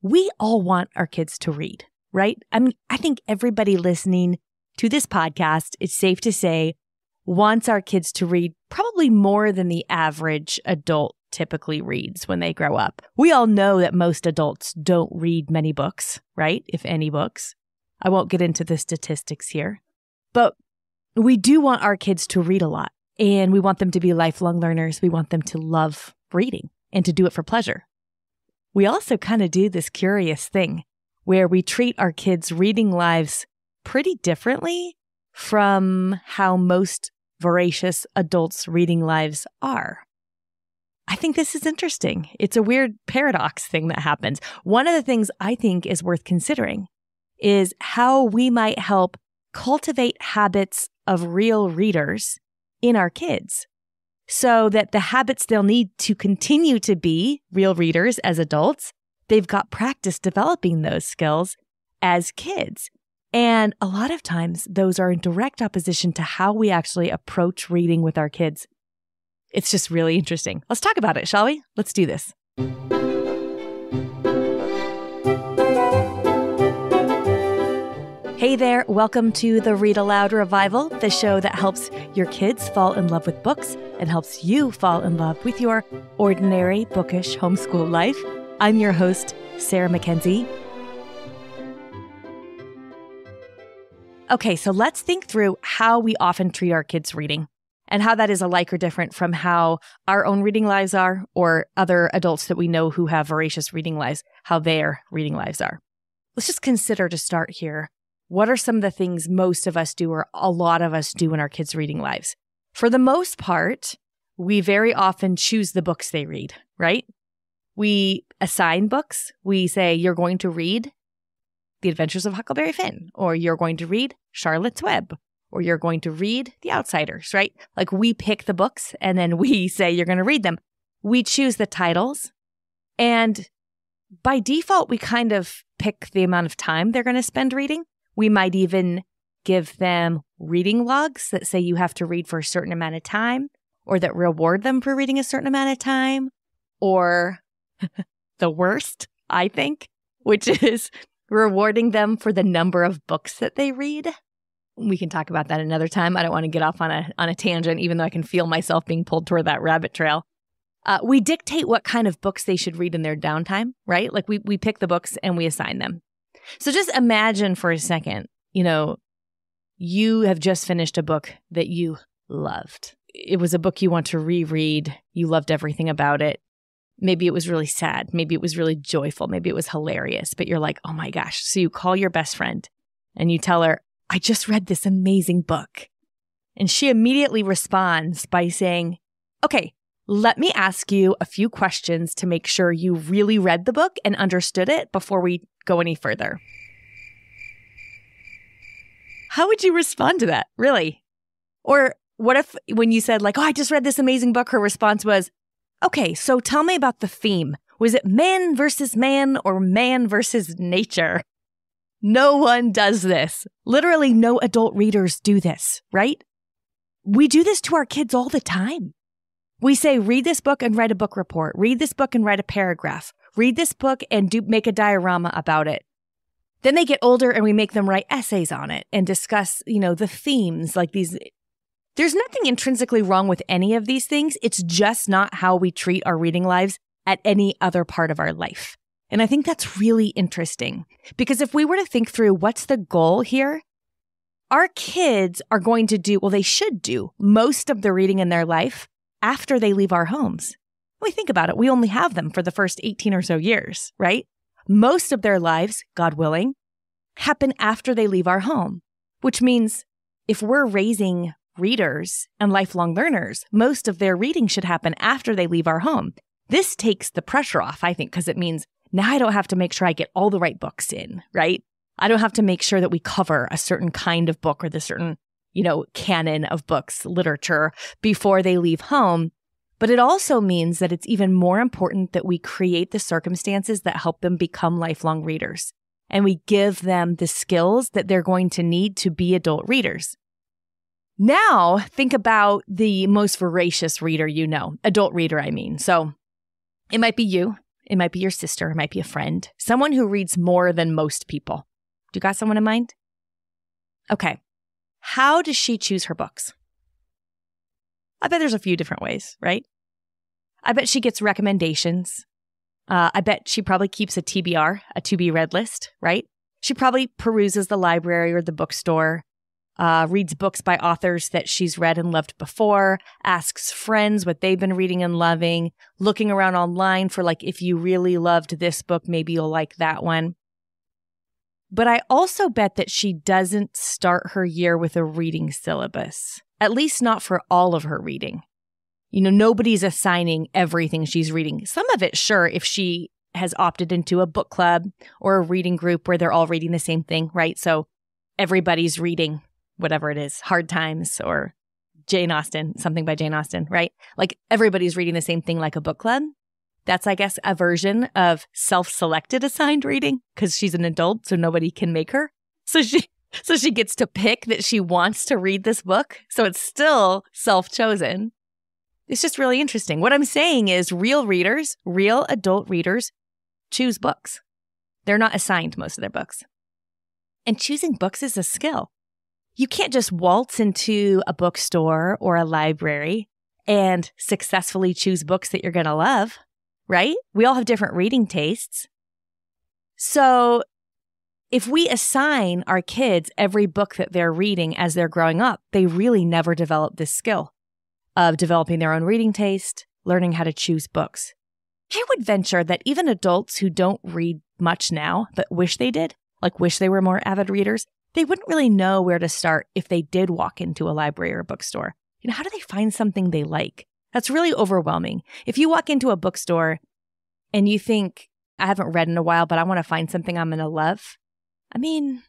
we all want our kids to read, right? I mean, I think everybody listening to this podcast, it's safe to say, wants our kids to read probably more than the average adult typically reads when they grow up. We all know that most adults don't read many books, right? If any books. I won't get into the statistics here, but we do want our kids to read a lot, and we want them to be lifelong learners. We want them to love reading and to do it for pleasure. We also kind of do this curious thing where we treat our kids' reading lives pretty differently from how most voracious adults' reading lives are. I think this is interesting. It's a weird paradox thing that happens. One of the things I think is worth considering is how we might help cultivate habits of real readers in our kids so that the habits they'll need to continue to be real readers as adults, they've got practice developing those skills as kids. And a lot of times those are in direct opposition to how we actually approach reading with our kids. It's just really interesting. Let's talk about it, shall we? Let's do this. Hey there, welcome to the Read-Aloud Revival, the show that helps your kids fall in love with books and helps you fall in love with your ordinary bookish homeschool life. I'm your host, Sarah Mackenzie. Okay, so let's think through how we often treat our kids reading and how that is alike or different from how our own reading lives are or other adults that we know who have voracious reading lives, how their reading lives are. Let's just consider to start here, what are some of the things most of us do or a lot of us do in our kids' reading lives? For the most part, we very often choose the books they read, right? We assign books. We say, you're going to read The Adventures of Huckleberry Finn, or you're going to read Charlotte's Web, or you're going to read The Outsiders, right? Like we pick the books and then we say you're going to read them. We choose the titles, and by default, we kind of pick the amount of time they're going to spend reading. We might even give them reading logs that say you have to read for a certain amount of time, or that reward them for reading a certain amount of time, or the worst, I think, which is rewarding them for the number of books that they read. We can talk about that another time. I don't want to get off on a tangent, even though I can feel myself being pulled toward that rabbit trail. We dictate what kind of books they should read in their downtime, right? Like we pick the books and we assign them. So just imagine for a second, you have just finished a book that you loved. It was a book you want to reread. You loved everything about it. Maybe it was really sad. Maybe it was really joyful. Maybe it was hilarious, but you're like, oh my gosh. So you call your best friend and you tell her, I just read this amazing book. And she immediately responds by saying, okay, let me ask you a few questions to make sure you really read the book and understood it before we go any further. How would you respond to that, really? Or what if when you said like, oh, I just read this amazing book, her response was, okay, so tell me about the theme. Was it man versus man or man versus nature? No one does this. Literally no adult readers do this, right? We do this to our kids all the time. We say, read this book and write a book report. Read this book and write a paragraph. Read this book and make a diorama about it. Then they get older and we make them write essays on it and discuss, the themes like these. There's nothing intrinsically wrong with any of these things. It's just not how we treat our reading lives at any other part of our life. And I think that's really interesting because if we were to think through what's the goal here, our kids are going to do, well, they should do most of the reading in their life after they leave our homes. When we think about it, we only have them for the first 18 or so years, right? Most of their lives, God willing, happen after they leave our home, which means if we're raising readers and lifelong learners, most of their reading should happen after they leave our home. This takes the pressure off, I think, because it means now I don't have to make sure I get all the right books in, right? I don't have to make sure that we cover a certain kind of book or the certain, canon of books, literature before they leave home. But it also means that it's even more important that we create the circumstances that help them become lifelong readers. And we give them the skills that they're going to need to be adult readers. Now, think about the most voracious reader adult reader, I mean. So it might be you. It might be your sister. It might be a friend. Someone who reads more than most people. Do you got someone in mind? Okay. How does she choose her books? I bet there's a few different ways, right? I bet she gets recommendations. I bet she probably keeps a TBR, a to be read list, right? She probably peruses the library or the bookstore, reads books by authors that she's read and loved before, asks friends what they've been reading and loving, looking around online for like, if you really loved this book, maybe you'll like that one. But I also bet that she doesn't start her year with a reading syllabus, at least not for all of her reading. You know, nobody's assigning everything she's reading. Some of it, sure, if she has opted into a book club or a reading group where they're all reading the same thing, right? So everybody's reading whatever it is, Hard Times or Jane Austen, something by Jane Austen, right? Like everybody's reading the same thing like a book club. That's, I guess, a version of self-selected assigned reading because she's an adult, so nobody can make her. So she gets to pick that she wants to read this book. So it's still self-chosen. It's just really interesting. What I'm saying is real readers, real adult readers, choose books. They're not assigned most of their books. And choosing books is a skill. You can't just waltz into a bookstore or a library and successfully choose books that you're going to love, right? We all have different reading tastes. So if we assign our kids every book that they're reading as they're growing up, they really never develop this skill of developing their own reading taste, learning how to choose books. I would venture that even adults who don't read much now, but wish they did, like wish they were more avid readers, they wouldn't really know where to start if they did walk into a library or a bookstore. You know, how do they find something they like? That's really overwhelming. If you walk into a bookstore and you think, I haven't read in a while, but I want to find something I'm going to love, I mean,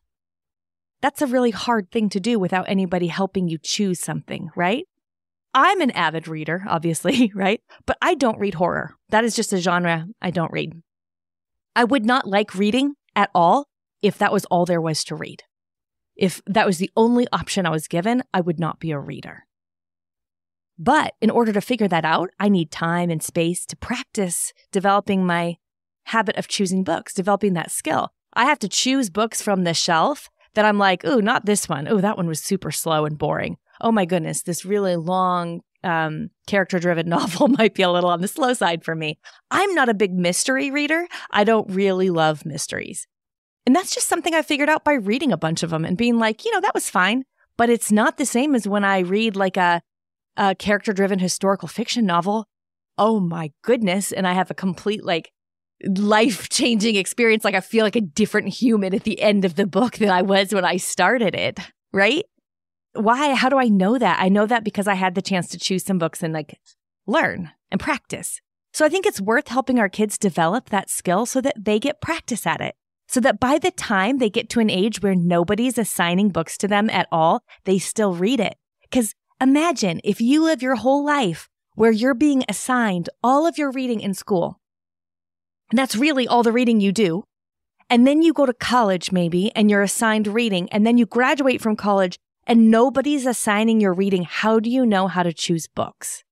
that's a really hard thing to do without anybody helping you choose something, right? I'm an avid reader, obviously, right? But I don't read horror. That is just a genre I don't read. I would not like reading at all if that was all there was to read. If that was the only option I was given, I would not be a reader. But in order to figure that out, I need time and space to practice developing my habit of choosing books, developing that skill. I have to choose books from the shelf that I'm like, ooh, not this one. Oh, that one was super slow and boring. Oh my goodness, this really long character-driven novel might be a little on the slow side for me. I'm not a big mystery reader. I don't really love mysteries. And that's just something I figured out by reading a bunch of them and being like, that was fine. But it's not the same as when I read like a character-driven historical fiction novel. Oh my goodness. And I have a complete like life-changing experience. Like I feel like a different human at the end of the book than I was when I started it, right? Why? How do I know that? I know that because I had the chance to choose some books and like learn and practice. So I think it's worth helping our kids develop that skill so that they get practice at it. So that by the time they get to an age where nobody's assigning books to them at all, they still read it. Because imagine if you live your whole life where you're being assigned all of your reading in school. And that's really all the reading you do. And then you go to college maybe and you're assigned reading. And then you graduate from college and nobody's assigning your reading. How do you know how to choose books?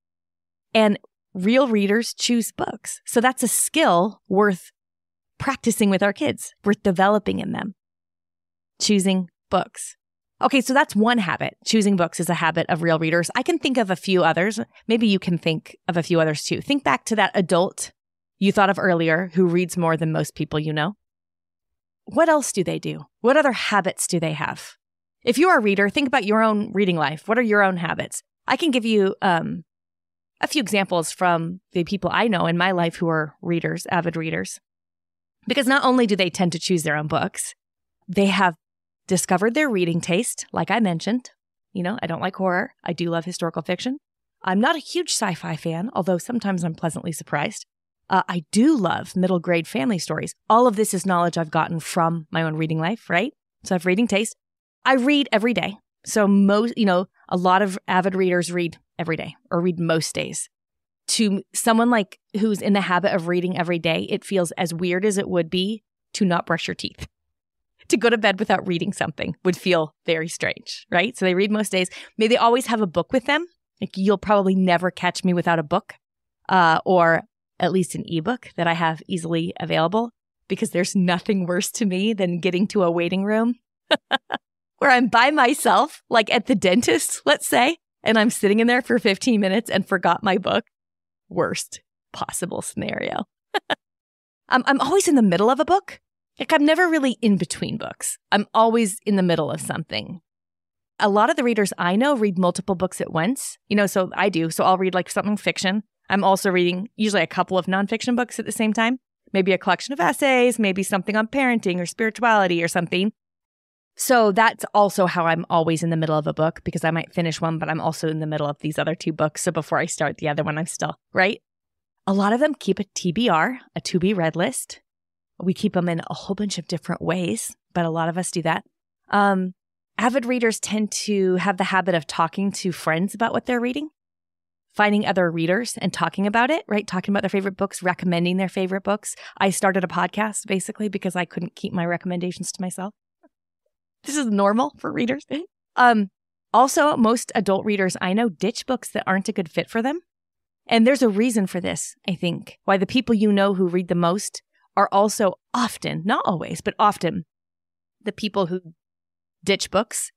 And real readers choose books. So that's a skill worth practicing with our kids, worth developing in them. Choosing books. Okay, so that's one habit. Choosing books is a habit of real readers. I can think of a few others. Maybe you can think of a few others too. Think back to that adult you thought of earlier who reads more than most people you know. What else do they do? What other habits do they have? If you're a reader, think about your own reading life. What are your own habits? I can give you a few examples from the people I know in my life who are readers, avid readers. Because not only do they tend to choose their own books, they have discovered their reading taste, like I mentioned. I don't like horror. I do love historical fiction. I'm not a huge sci-fi fan, although sometimes I'm pleasantly surprised. I do love middle grade family stories. All of this is knowledge I've gotten from my own reading life, right? So I have reading taste. I read every day. So a lot of avid readers read every day or read most days. To someone like who's in the habit of reading every day, it feels as weird as it would be to not brush your teeth. To go to bed without reading something would feel very strange, right? So they read most days. Maybe they always have a book with them. Like you'll probably never catch me without a book or at least an ebook that I have easily available, because there's nothing worse to me than getting to a waiting room where I'm by myself, like at the dentist, let's say, and I'm sitting in there for 15 minutes and forgot my book. Worst possible scenario. I'm always in the middle of a book. Like, I'm never really in between books. I'm always in the middle of something. A lot of the readers I know read multiple books at once. So I do. So I'll read like something fiction. I'm also reading usually a couple of nonfiction books at the same time. Maybe a collection of essays, maybe something on parenting or spirituality or something. So that's also how I'm always in the middle of a book, because I might finish one, but I'm also in the middle of these other two books. So before I start the other one, I'm still, right? A lot of them keep a TBR, a to be read list. We keep them in a whole bunch of different ways, but a lot of us do that. Avid readers tend to have the habit of talking to friends about what they're reading, finding other readers and talking about it, right? Talking about their favorite books, recommending their favorite books. I started a podcast basically because I couldn't keep my recommendations to myself. This is normal for readers. Also, most adult readers I know ditch books that aren't a good fit for them. And there's a reason for this, I think, why the people you know who read the most are also often, not always, but often the people who ditch books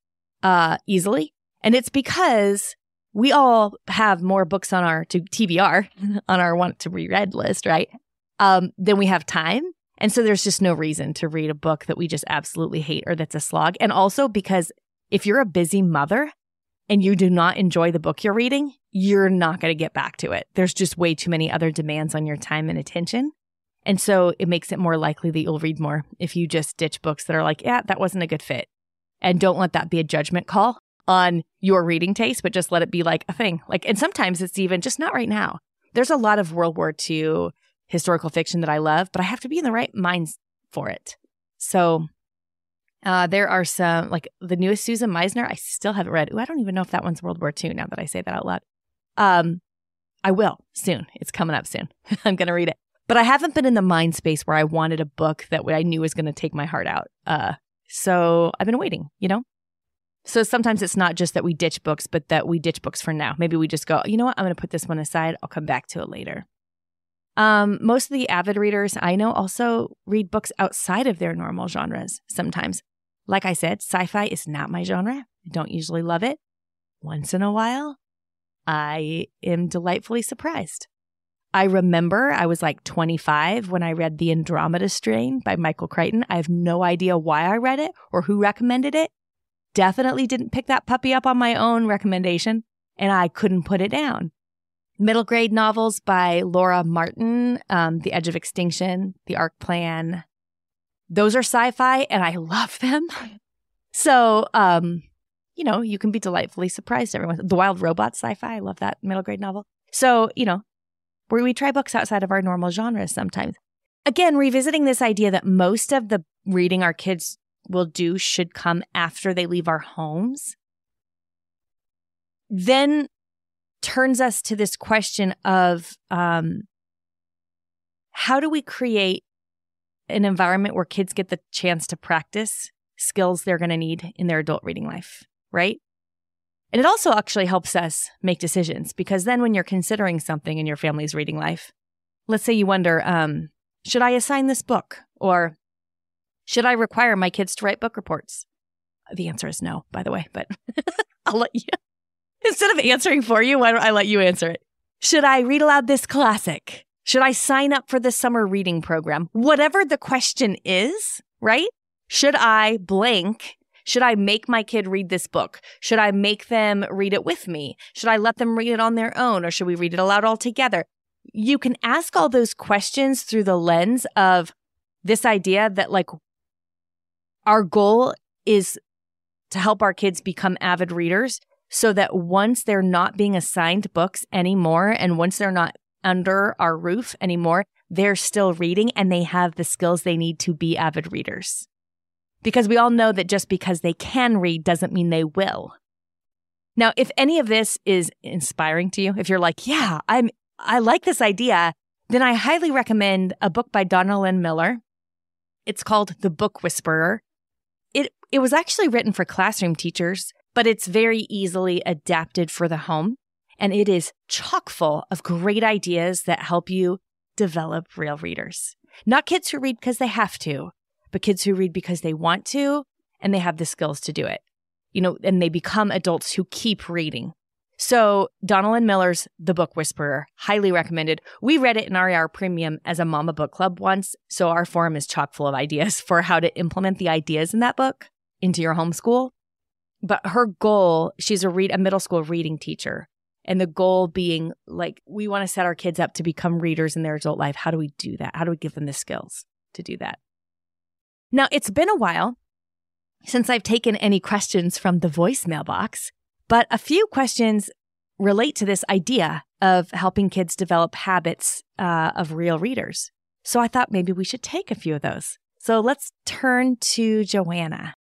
easily. And it's because we all have more books on our TBR, on our want to reread list, right? Than we have time. And so there's just no reason to read a book that we just absolutely hate or that's a slog. And also because if you're a busy mother and you do not enjoy the book you're reading, you're not going to get back to it. There's just way too many other demands on your time and attention. And so it makes it more likely that you'll read more if you just ditch books that are like, yeah, that wasn't a good fit. And don't let that be a judgment call on your reading taste, but just let it be like a thing. And sometimes it's even just not right now. There's a lot of World War II historical fiction that I love, but I have to be in the right mind for it. So there are some, like the newest Susan Meisner, I still haven't read. I don't even know if that one's World War II now that I say that out loud. I will soon. It's coming up soon. I'm going to read it. But I haven't been in the mind space where I wanted a book that I knew was going to take my heart out. So I've been waiting, So sometimes it's not just that we ditch books, but that we ditch books for now. Maybe we just go, you know what? I'm going to put this one aside. I'll come back to it later. Most of the avid readers I know also read books outside of their normal genres sometimes. Like I said, sci-fi is not my genre. I don't usually love it. Once in a while, I am delightfully surprised. I remember I was like 25 when I read The Andromeda Strain by Michael Crichton. I have no idea why I read it or who recommended it. Definitely didn't pick that puppy up on my own recommendation, and I couldn't put it down. Middle grade novels by Laura Martin, The Edge of Extinction, The Arc Plan. Those are sci-fi, and I love them. So, you can be delightfully surprised every once. The Wild Robots sci-fi, I love that middle grade novel. So, where we try books outside of our normal genres sometimes. Again, revisiting this idea that most of the reading our kids will do should come after they leave our homes, then turns us to this question of how do we create an environment where kids get the chance to practice skills they're going to need in their adult reading life, right? And it also actually helps us make decisions, because then when you're considering something in your family's reading life, let's say you wonder, should I assign this book? Or should I require my kids to write book reports? The answer is no, by the way, but I'll let you. Instead of answering for you, why don't I let you answer it? Should I read aloud this classic? Should I sign up for the summer reading program? Whatever the question is, right? Should I blank? Should I make my kid read this book? Should I make them read it with me? Should I let them read it on their own? Or should we read it aloud all together? You can ask all those questions through the lens of this idea that our goal is to help our kids become avid readers, so that once they're not being assigned books anymore, and once they're not under our roof anymore, they're still reading and they have the skills they need to be avid readers. Because we all know that just because they can read doesn't mean they will. Now, if any of this is inspiring to you, if you're like, yeah, I like this idea, then I highly recommend a book by Donna Lynn Miller. It's called The Book Whisperer. It was actually written for classroom teachers, but it's very easily adapted for the home. And it is chock full of great ideas that help you develop real readers. Not kids who read because they have to, but kids who read because they want to and they have the skills to do it. And they become adults who keep reading. So Donald Miller's The Book Whisperer, highly recommended. We read it in RAR Premium as a Mama Book Club once, so our forum is chock full of ideas for how to implement the ideas in that book into your homeschool. But her goal, she's a middle school reading teacher, and the goal being we want to set our kids up to become readers in their adult life. How do we do that? How do we give them the skills to do that? Now, it's been a while since I've taken any questions from the voicemail box, but a few questions relate to this idea of helping kids develop habits of real readers. So I thought maybe we should take a few of those. So let's turn to Joanna.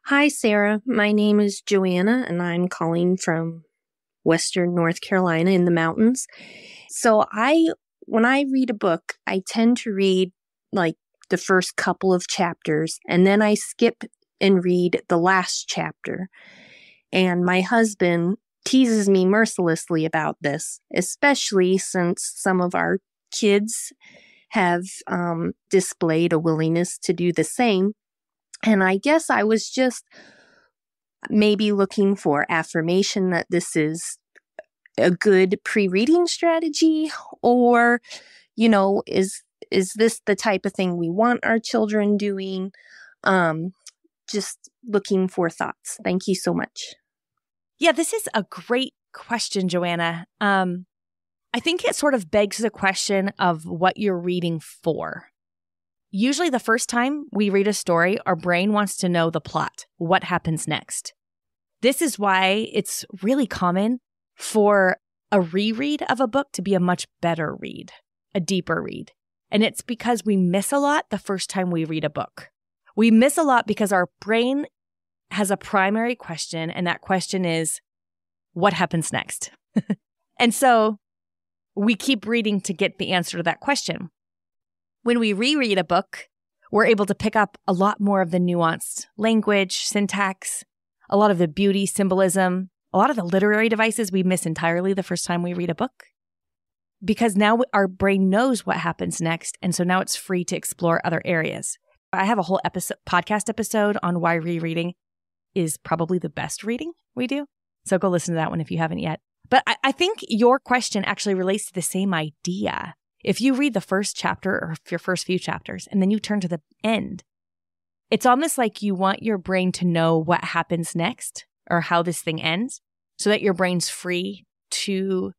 Hi, Sarah. My name is Joanna, and I'm calling from Western North Carolina in the mountains. So when I read a book, I tend to read the first couple of chapters, and then I skip and read the last chapter. And my husband teases me mercilessly about this, especially since some of our kids have displayed a willingness to do the same. And I guess I was just maybe looking for affirmation that this is a good pre-reading strategy, or, is this the type of thing we want our children doing? Just looking for thoughts. Thank you so much. Yeah, this is a great question, Joanna. I think it sort of begs the question of what you're reading for. Usually the first time we read a story, our brain wants to know the plot, what happens next. This is why it's really common for a reread of a book to be a much better read, a deeper read. And it's because we miss a lot the first time we read a book. We miss a lot because our brain has a primary question, and that question is, what happens next? And so we keep reading to get the answer to that question. When we reread a book, we're able to pick up a lot more of the nuanced language, syntax, a lot of the beauty, symbolism, a lot of the literary devices we miss entirely the first time we read a book. Because now our brain knows what happens next, and so now it's free to explore other areas. I have a whole podcast episode on why rereading is probably the best reading we do. So go listen to that one if you haven't yet. But I think your question actually relates to the same idea. If you read the first chapter or your first few chapters and then you turn to the end, it's almost like you want your brain to know what happens next or how this thing ends so that your brain's free to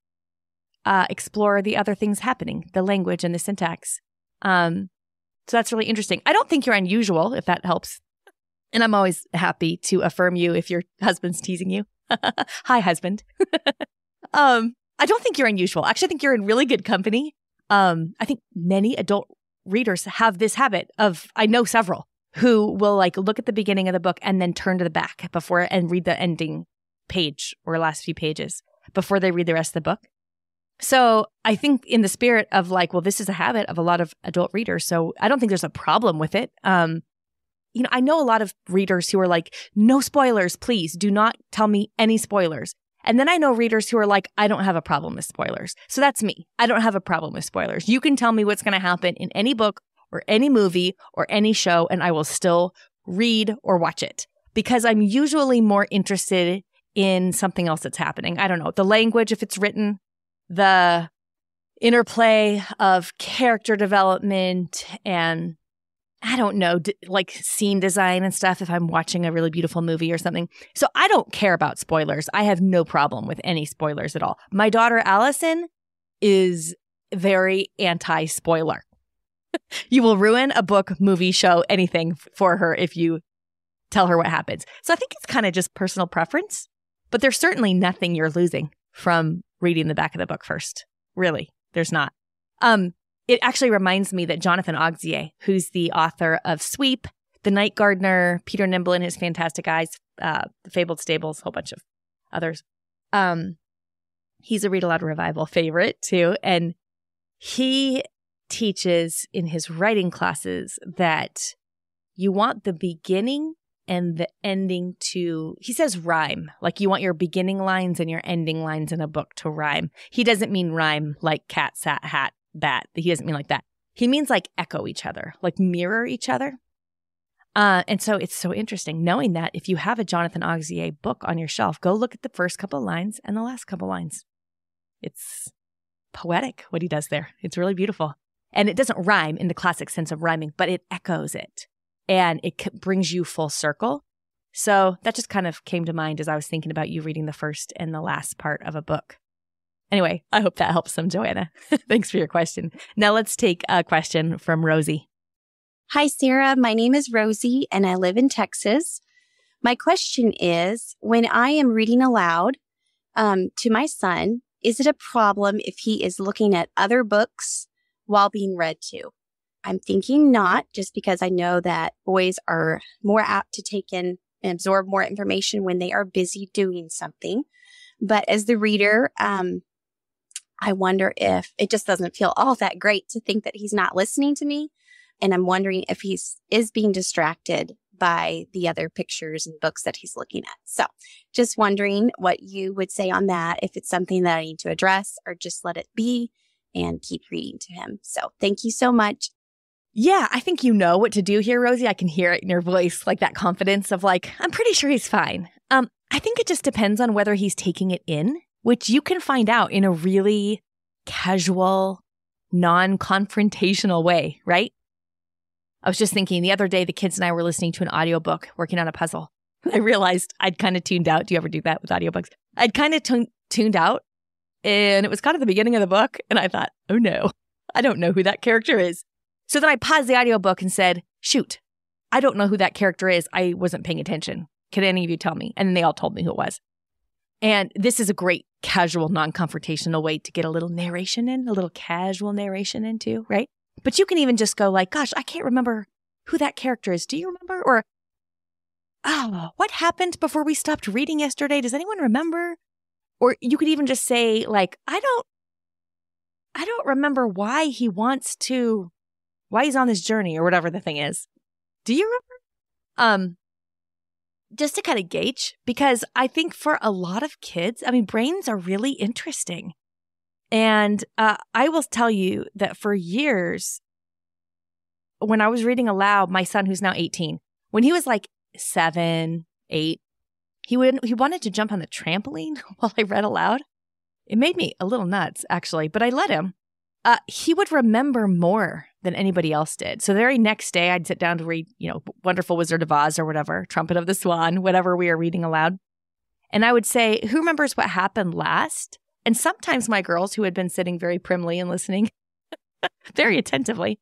explore the other things happening, the language and the syntax. So that's really interesting. I don't think you're unusual, if that helps. And I'm always happy to affirm you if your husband's teasing you. Hi, husband. I don't think you're unusual. Actually, I think you're in really good company. I think many adult readers have this habit of, I know several, who will look at the beginning of the book and then turn to the back and read the ending page or last few pages before they read the rest of the book. So I think in the spirit of this is a habit of a lot of adult readers. So I don't think there's a problem with it. I know a lot of readers who are like, no spoilers, please do not tell me any spoilers. And then I know readers who are like, I don't have a problem with spoilers. So that's me. I don't have a problem with spoilers. You can tell me what's going to happen in any book or any movie or any show, and I will still read or watch it because I'm usually more interested in something else that's happening. I don't know, the language, if it's written, the interplay of character development, and I don't know, scene design and stuff if I'm watching a really beautiful movie or something. So I don't care about spoilers. I have no problem with any spoilers at all. My daughter, Allison, is very anti-spoiler. You will ruin a book, movie, show, anything for her if you tell her what happens. So I think it's kind of just personal preference, but there's certainly nothing you're losing from reading the back of the book first. Really, there's not. It actually reminds me that Jonathan Auxier, who's the author of Sweep, The Night Gardener, Peter Nimble and His Fantastic Eyes, The Fabled Stables, a whole bunch of others. He's a Read-Aloud Revival favorite too. And he teaches in his writing classes that you want the beginning and the ending to, he says rhyme, like you want your beginning lines and your ending lines in a book to rhyme. He doesn't mean rhyme like cat, sat, hat, that. He doesn't mean like that. He means like echo each other, like mirror each other. And so it's so interesting knowing that if you have a Jonathan Auxier book on your shelf, go look at the first couple of lines and the last couple of lines. It's poetic what he does there. It's really beautiful. And it doesn't rhyme in the classic sense of rhyming, but it echoes it. And it brings you full circle. So that just kind of came to mind as I was thinking about you reading the first and the last part of a book. Anyway, I hope that helps some, Joanna. Thanks for your question. Now let's take a question from Rosie. Hi, Sarah. My name is Rosie, and I live in Texas. My question is, when I am reading aloud to my son, is it a problem if he is looking at other books while being read to? I'm thinking not, just because I know that boys are more apt to take in and absorb more information when they are busy doing something. But as the reader, I wonder if it just doesn't feel all that great to think that he's not listening to me. And I'm wondering if is being distracted by the other pictures and books that he's looking at. So just wondering what you would say on that, if it's something that I need to address or just let it be and keep reading to him. So thank you so much. Yeah, I think you know what to do here, Rosie. I can hear it in your voice, like that confidence of like, I'm pretty sure he's fine. I think it just depends on whether he's taking it in, which you can find out in a really casual, non-confrontational way, right? I was just thinking the other day, the kids and I were listening to an audiobook working on a puzzle. I realized I'd kind of tuned out. Do you ever do that with audiobooks? I'd kind of tuned out, and it was kind of the beginning of the book. And I thought, oh no, I don't know who that character is. So then I paused the audiobook and said, shoot, I don't know who that character is. I wasn't paying attention. Can any of you tell me? And then they all told me who it was. And this is a great casual, non-confrontational way to get a little narration in, a little casual narration in too, right? But you can even just go like, gosh, I can't remember who that character is. Do you remember? Or, oh, what happened before we stopped reading yesterday? Does anyone remember? Or you could even just say like, I don't remember why he's on this journey or whatever the thing is. Do you remember? Just to kind of gauge, because I think for a lot of kids, I mean, brains are really interesting. And I will tell you that for years, when I was reading aloud, my son, who's now 18, when he was like 7, 8, he wanted to jump on the trampoline while I read aloud. It made me a little nuts, actually, but I let him. He would remember more than anybody else did. So the very next day, I'd sit down to read, Wonderful Wizard of Oz or whatever, Trumpet of the Swan, whatever we are reading aloud. And I would say, who remembers what happened last? And sometimes my girls, who had been sitting very primly and listening very attentively,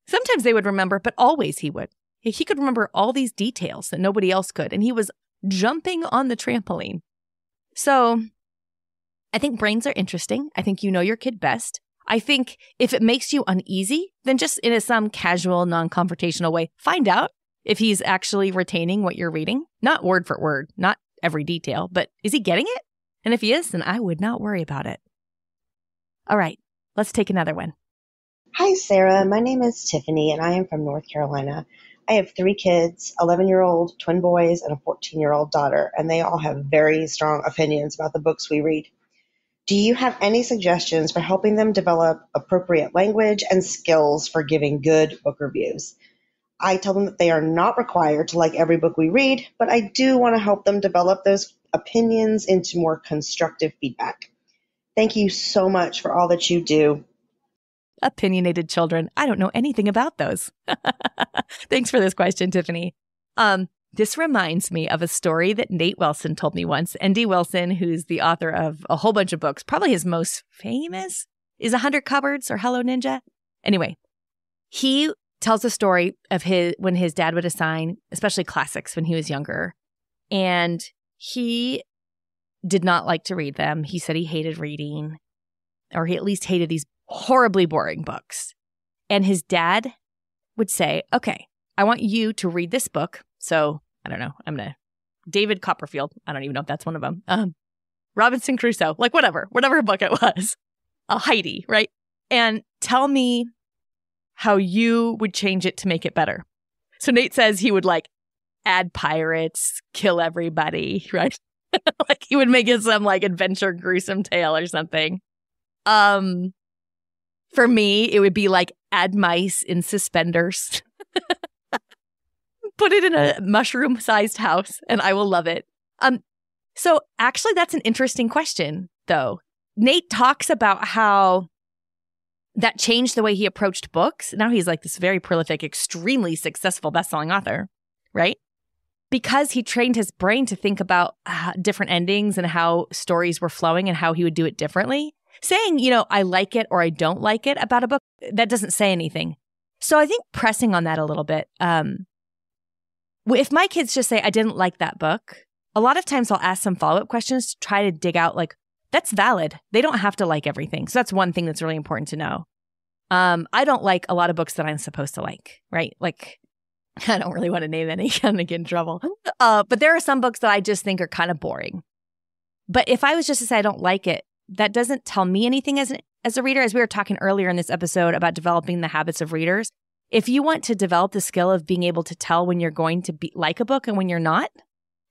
sometimes they would remember, but always he would. He could remember all these details that nobody else could. And he was jumping on the trampoline. So I think brains are interesting. I think you know your kid best. I think if it makes you uneasy, then just in some casual, non-confrontational way, find out if he's actually retaining what you're reading. Not word for word, not every detail, but is he getting it? And if he is, then I would not worry about it. All right, let's take another one. Hi, Sarah. My name is Tiffany, and I am from North Carolina. I have 3 kids, 11-year-old twin boys and a 14-year-old daughter, and they all have very strong opinions about the books we read. Do you have any suggestions for helping them develop appropriate language and skills for giving good book reviews? I tell them that they are not required to like every book we read, but I do want to help them develop those opinions into more constructive feedback. Thank you so much for all that you do. Opinionated children. I don't know anything about those. Thanks for this question, Tiffany. This reminds me of a story that Nate Wilson told me once. N.D. Wilson, who's the author of a whole bunch of books, probably his most famous is 100 Cupboards or Hello Ninja. Anyway, he tells a story of when his dad would assign, especially classics when he was younger. And he did not like to read them. He said he hated reading, or he at least hated these horribly boring books. And his dad would say, okay, I want you to read this book. So I don't know. David Copperfield. I don't even know if that's one of them. Robinson Crusoe, like whatever book it was. Heidi, right? And tell me how you would change it to make it better. So Nate says he would like add pirates, kill everybody, right? Like he would make it some like adventure gruesome tale or something. For me, it would be like add mice in suspenders. Put it in a mushroom-sized house, and I will love it. So actually, that's an interesting question, though. Nate talks about how that changed the way he approached books. Now he's like this very prolific, extremely successful best-selling author, right? Because he trained his brain to think about different endings and how stories were flowing and how he would do it differently. Saying, I like it or I don't like it about a book, that doesn't say anything. So I think pressing on that a little bit. If my kids just say, I didn't like that book, a lot of times I'll ask some follow-up questions to try to dig out, like, that's valid. They don't have to like everything. So that's one thing that's really important to know. I don't like a lot of books that I'm supposed to like, right? Like, I don't really want to name any. I'm going to get in trouble. But there are some books that I just think are kind of boring. But if I was just to say I don't like it, that doesn't tell me anything as a reader. As we were talking earlier in this episode about developing the habits of readers, if you want to develop the skill of being able to tell when you're going to like a book and when you're not,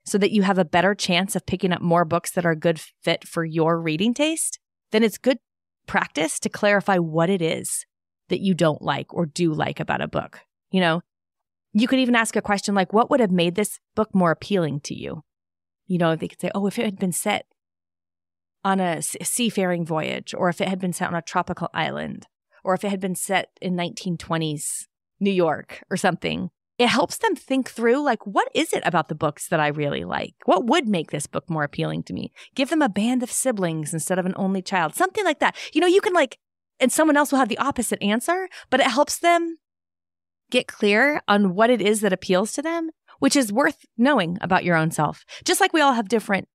so that you have a better chance of picking up more books that are a good fit for your reading taste, then it's good practice to clarify what it is that you don't like or do like about a book. You could even ask a question like, what would have made this book more appealing to you? They could say, if it had been set on a seafaring voyage, or if it had been set on a tropical island, or if it had been set in 1920s New York or something. It helps them think through, like, what is it about the books that I really like? What would make this book more appealing to me? Give them a band of siblings instead of an only child, something like that. You can and someone else will have the opposite answer, but it helps them get clear on what it is that appeals to them, which is worth knowing about your own self. Just like we all have different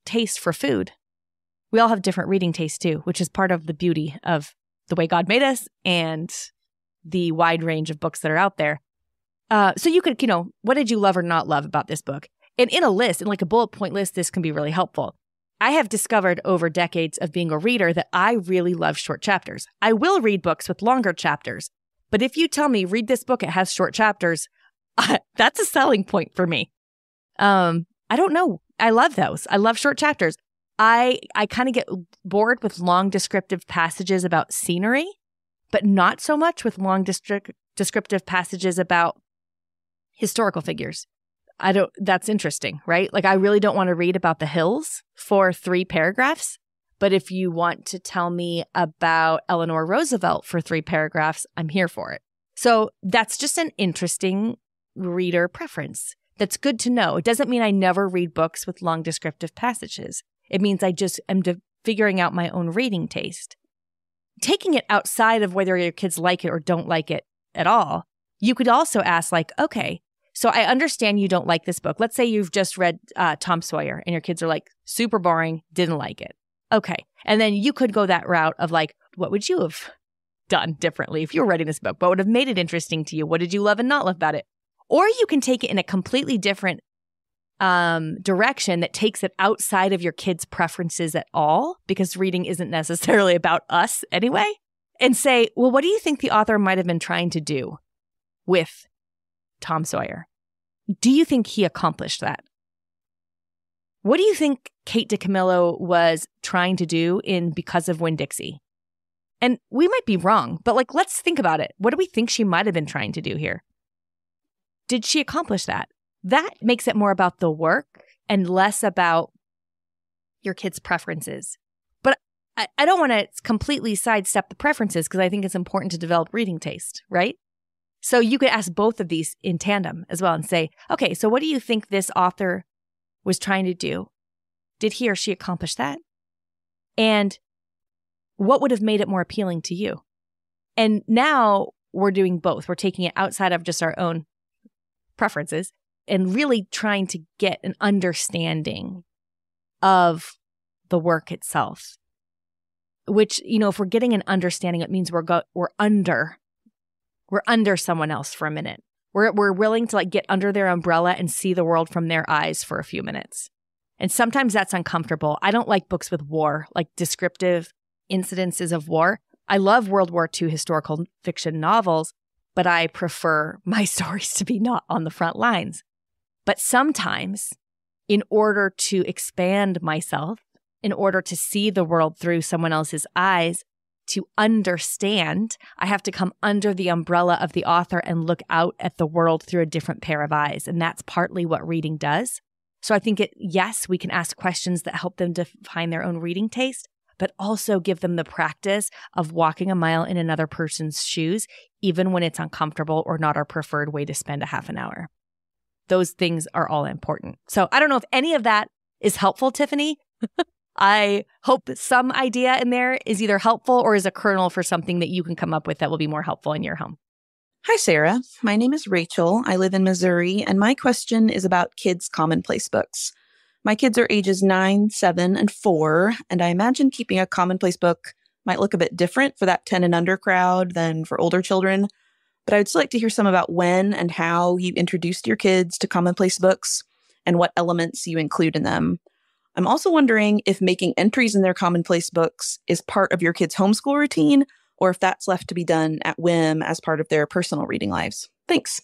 tastes for food, we all have different reading tastes too, which is part of the beauty of the way God made us and the wide range of books that are out there. So you could, what did you love or not love about this book? And in a list, in like a bullet point list, this can be really helpful. I have discovered over decades of being a reader that I really love short chapters. I will read books with longer chapters, but if you tell me, read this book, it has short chapters, that's a selling point for me. I don't know. I love those. I love short chapters. I kind of get bored with long descriptive passages about scenery, but not so much with long descriptive passages about historical figures. That's interesting, right? Like, I really don't want to read about the hills for 3 paragraphs, but if you want to tell me about Eleanor Roosevelt for 3 paragraphs, I'm here for it. So that's just an interesting reader preference. That's good to know. It doesn't mean I never read books with long descriptive passages. It means I just am figuring out my own reading taste. Taking it outside of whether your kids like it or don't like it at all, you could also ask, like, okay, so I understand you don't like this book. Let's say you've just read Tom Sawyer and your kids are like, super boring, didn't like it. Okay. And then you could go that route of like, what would you have done differently if you were writing this book? What would have made it interesting to you? What did you love and not love about it? Or you can take it in a completely different direction that takes it outside of your kids' preferences at all, because reading isn't necessarily about us anyway, and say, well, what do you think the author might have been trying to do with Tom Sawyer? Do you think he accomplished that? What do you think Kate DiCamillo was trying to do in Because of Winn-Dixie? And we might be wrong, but let's think about it. What do we think she might have been trying to do here? Did she accomplish that? That makes it more about the work and less about your kids' preferences. But I don't want to completely sidestep the preferences, because I think it's important to develop reading taste, right? So you could ask both of these in tandem as well and say, okay, so what do you think this author was trying to do? Did he or she accomplish that? And what would have made it more appealing to you? And now we're doing both. We're taking it outside of just our own preferences and really trying to get an understanding of the work itself. Which, if we're getting an understanding, it means we're under someone else for a minute. We're willing to get under their umbrella and see the world from their eyes for a few minutes. And sometimes that's uncomfortable. I don't like books with war, like descriptive incidences of war. I love World War II historical fiction novels, but I prefer my stories to be not on the front lines. But sometimes, in order to expand myself, in order to see the world through someone else's eyes, to understand, I have to come under the umbrella of the author and look out at the world through a different pair of eyes. And that's partly what reading does. So I think yes, we can ask questions that help them define their own reading taste, but also give them the practice of walking a mile in another person's shoes, even when it's uncomfortable or not our preferred way to spend a half an hour. Those things are all important. So I don't know if any of that is helpful, Tiffany. I hope some idea in there is either helpful or is a kernel for something that you can come up with that will be more helpful in your home. Hi, Sarah. My name is Rachel. I live in Missouri, and my question is about kids' commonplace books. My kids are ages 9, 7, and 4, and I imagine keeping a commonplace book might look a bit different for that 10 and under crowd than for older children. But I would still like to hear some about when and how you introduced your kids to commonplace books and what elements you include in them. I'm also wondering if making entries in their commonplace books is part of your kids' homeschool routine, or if that's left to be done at whim as part of their personal reading lives. Thanks.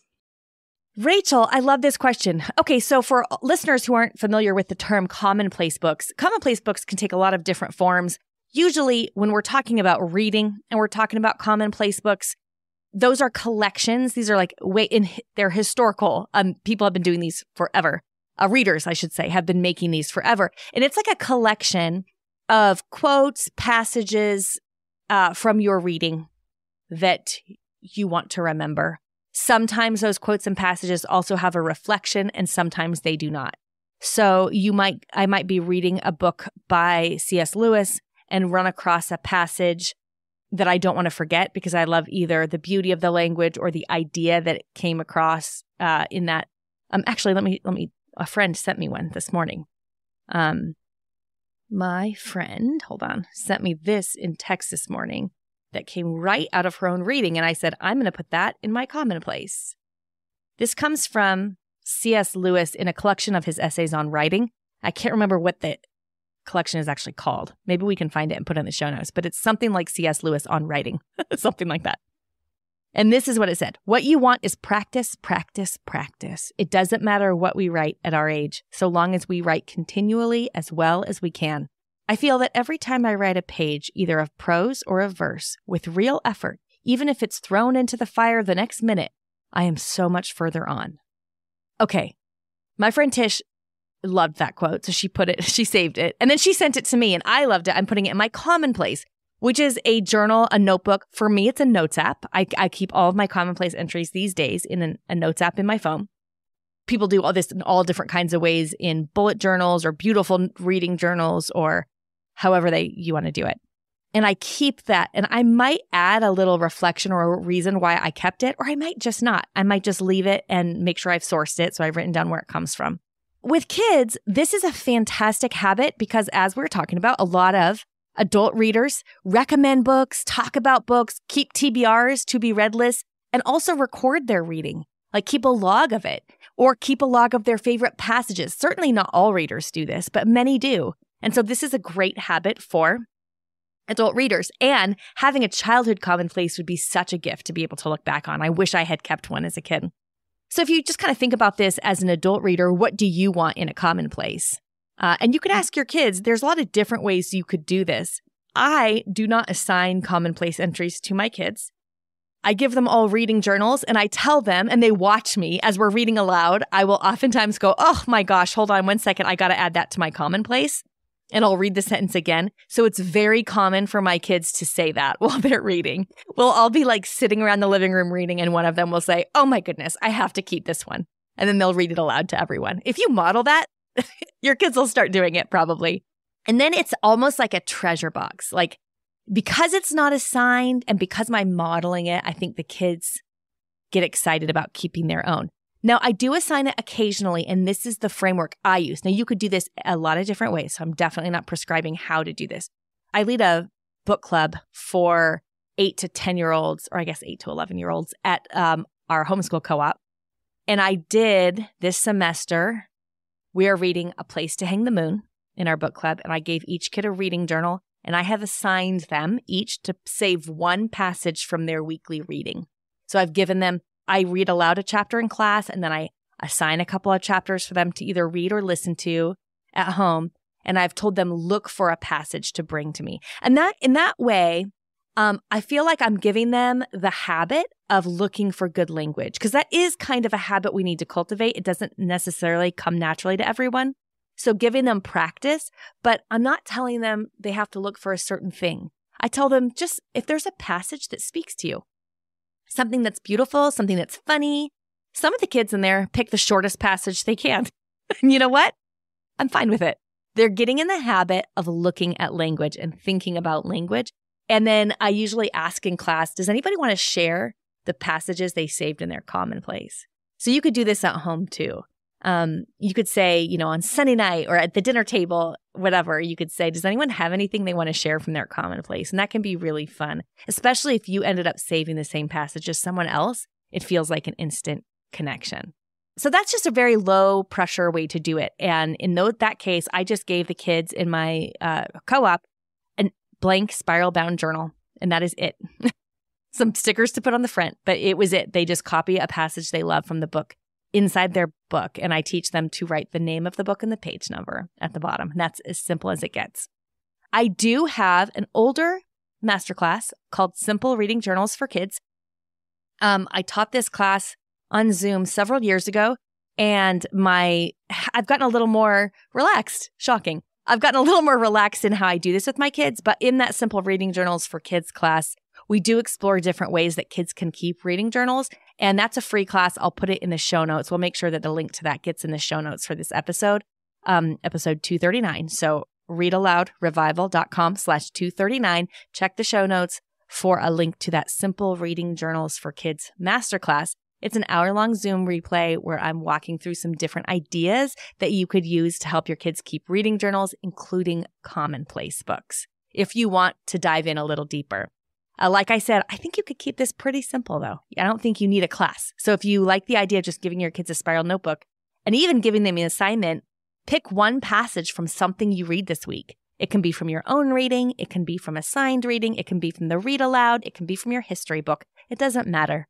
Rachel, I love this question. Okay, so for listeners who aren't familiar with the term commonplace books can take a lot of different forms. Usually when we're talking about reading and we're talking about commonplace books, those are collections. These are they're historical. People have been doing these forever. Readers, I should say, have been making these forever. And it's like a collection of quotes, passages from your reading that you want to remember. Sometimes those quotes and passages also have a reflection, and sometimes they do not. So I might be reading a book by C.S. Lewis and run across a passage that I don't want to forget because I love either the beauty of the language or the idea that it came across in that. Actually, let me. A friend sent me one this morning. My friend, sent me this in text this morning that came right out of her own reading. And I said, I'm going to put that in my commonplace. This comes from C.S. Lewis in a collection of his essays on writing. I can't remember what the collection is actually called. Maybe we can find it and put it in the show notes, but it's something like C.S. Lewis on writing, something like that. And this is what it said. What you want is practice, practice, practice. It doesn't matter what we write at our age, so long as we write continually as well as we can. I feel that every time I write a page, either of prose or of verse, with real effort, even if it's thrown into the fire the next minute, I am so much further on. Okay, my friend Tish loved that quote, so she saved it, and then she sent it to me, and I loved it. I'm putting it in my commonplace, which is a journal, a notebook. For me, it's a notes app. I keep all of my commonplace entries these days in a notes app in my phone. People do all this in all different kinds of ways in bullet journals or beautiful reading journals or however you want to do it. And I keep that, and I might add a little reflection or a reason why I kept it, or I might just not. I might just leave it and make sure I've sourced it, so I've written down where it comes from. With kids, this is a fantastic habit because, as we were talking about, a lot of adult readers recommend books, talk about books, keep TBRs, to be read lists, and also record their reading. Like keep a log of it or keep a log of their favorite passages. Certainly not all readers do this, but many do. And so this is a great habit for adult readers. And having a childhood commonplace would be such a gift to be able to look back on. I wish I had kept one as a kid. So if you just kind of think about this as an adult reader, what do you want in a commonplace? And you could ask your kids, there's a lot of different ways you could do this. I do not assign commonplace entries to my kids. I give them all reading journals and I tell them, and they watch me as we're reading aloud. I will oftentimes go, oh my gosh, hold on 1 second. I got to add that to my commonplace. And I'll read the sentence again. So it's very common for my kids to say that while they're reading. We'll all be like sitting around the living room reading, and one of them will say, oh my goodness, I have to keep this one. And then they'll read it aloud to everyone. If you model that, your kids will start doing it probably. And then it's almost like a treasure box. Like, because it's not assigned and because I'm modeling it, I think the kids get excited about keeping their own. Now, I do assign it occasionally, and this is the framework I use. Now, you could do this a lot of different ways, so I'm definitely not prescribing how to do this. I lead a book club for 8 to 10-year-olds, or I guess 8 to 11-year-olds at our homeschool co-op. And I did this semester, we are reading A Place to Hang the Moon in our book club, and I gave each kid a reading journal, and I have assigned them each to save one passage from their weekly reading. So I've given them, I read aloud a chapter in class, and then I assign a couple of chapters for them to either read or listen to at home. And I've told them, look for a passage to bring to me. And that in that way, I feel like I'm giving them the habit of looking for good language, because that is kind of a habit we need to cultivate. It doesn't necessarily come naturally to everyone. So giving them practice, but I'm not telling them they have to look for a certain thing. I tell them just if there's a passage that speaks to you, something that's beautiful, something that's funny. Some of the kids in there pick the shortest passage they can. And you know what? I'm fine with it. They're getting in the habit of looking at language and thinking about language. And then I usually ask in class, does anybody want to share the passages they saved in their commonplace? So you could do this at home too. You could say, on Sunday night or at the dinner table, whatever, you could say, does anyone have anything they want to share from their commonplace? And that can be really fun, especially if you ended up saving the same passage as someone else. It feels like an instant connection. So that's just a very low pressure way to do it. And in that case, I just gave the kids in my co-op a blank spiral bound journal, and that is it. Some stickers to put on the front, but it was it. They just copy a passage they love from the book inside their book, and I teach them to write the name of the book and the page number at the bottom. And that's as simple as it gets. I do have an older masterclass called Simple Reading Journals for Kids. I taught this class on Zoom several years ago, and I've gotten a little more relaxed. Shocking. I've gotten a little more relaxed in how I do this with my kids, but in that Simple Reading Journals for Kids class, we do explore different ways that kids can keep reading journals, and that's a free class. I'll put it in the show notes. We'll make sure that the link to that gets in the show notes for this episode, episode 239. So readaloudrevival.com/239. Check the show notes for a link to that Simple Reading Journals for Kids masterclass. It's an hour-long Zoom replay where I'm walking through some different ideas that you could use to help your kids keep reading journals, including commonplace books, if you want to dive in a little deeper. Like I said, I think you could keep this pretty simple, though. I don't think you need a class. So if you like the idea of just giving your kids a spiral notebook and even giving them an assignment, pick one passage from something you read this week. It can be from your own reading. It can be from assigned reading. It can be from the Read Aloud. It can be from your history book. It doesn't matter.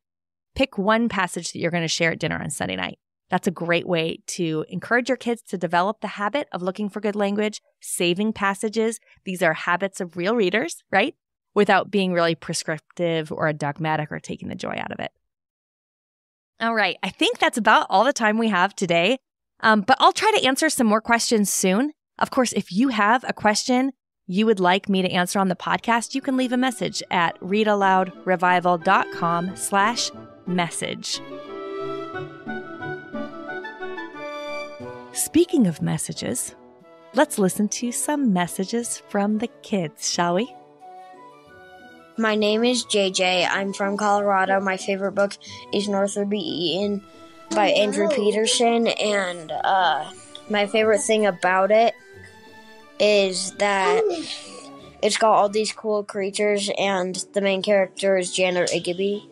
Pick one passage that you're going to share at dinner on Sunday night. That's a great way to encourage your kids to develop the habit of looking for good language, saving passages. These are habits of real readers, right? Without being really prescriptive or dogmatic or taking the joy out of it. All right. I think that's about all the time we have today. But I'll try to answer some more questions soon. Of course, if you have a question you would like me to answer on the podcast, you can leave a message at readaloudrevival.com/message. Speaking of messages, let's listen to some messages from the kids, shall we? My name is JJ. I'm from Colorado. My favorite book is North Would Be Eaten by Andrew Peterson. And my favorite thing about it is that it's got all these cool creatures, and the main character is Janet Igby.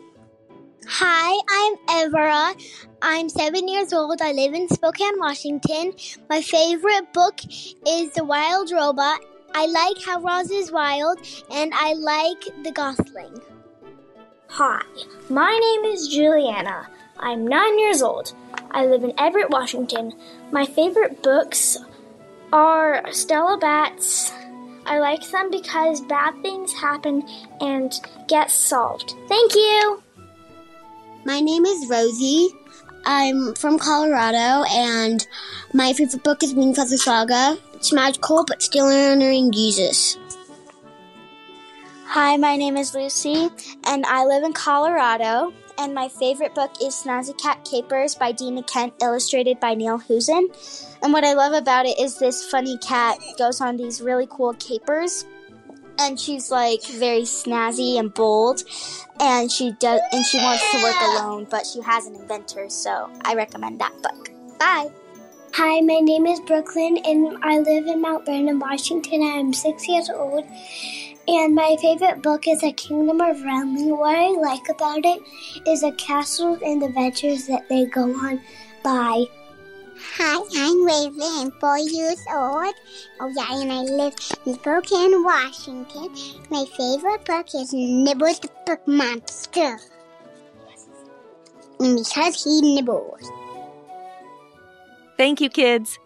Hi, I'm Evera. I'm 7 years old. I live in Spokane, Washington. My favorite book is The Wild Robot. I like How Roz is Wild, and I like The Gosling. Hi, my name is Juliana. I'm 9 years old. I live in Everett, Washington. My favorite books are Stella Bats. I like them because bad things happen and get solved. Thank you! My name is Rosie. I'm from Colorado, and my favorite book is Wingfeather Saga. It's magical, but still honoring Jesus. Hi, my name is Lucy, and I live in Colorado, and my favorite book is Snazzy Cat Capers by Dina Kent, illustrated by Neil Husen. And what I love about it is this funny cat goes on these really cool capers, and she's like very snazzy and bold, and she wants to work alone, but she has an inventor, so I recommend that book. Bye. Hi, my name is Brooklyn, and I live in Mount Vernon, Washington. I am 6 years old, and my favorite book is A Kingdom of Realm. What I like about it is the castles and adventures that they go on. Bye. Hi, I'm Raven. I'm 4 years old. Oh yeah, and I live in Spokane, Washington. My favorite book is Nibbles the Book Monster. And because he nibbles. Thank you, kids.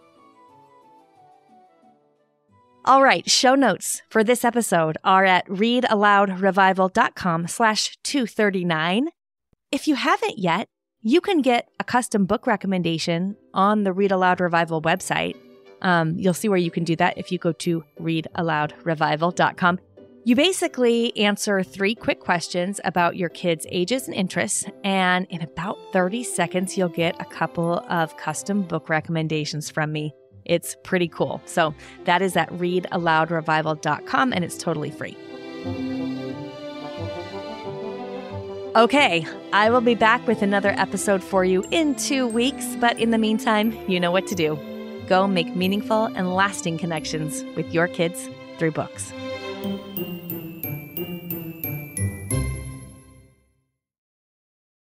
All right, show notes for this episode are at readaloudrevival.com/239. If you haven't yet, you can get a custom book recommendation on the Read Aloud Revival website. You'll see where you can do that if you go to readaloudrevival.com. You basically answer 3 quick questions about your kids' ages and interests, and in about 30 seconds, you'll get a couple of custom book recommendations from me. It's pretty cool. So that is at readaloudrevival.com, and it's totally free. Okay, I will be back with another episode for you in 2 weeks, but in the meantime, you know what to do. Go make meaningful and lasting connections with your kids through books.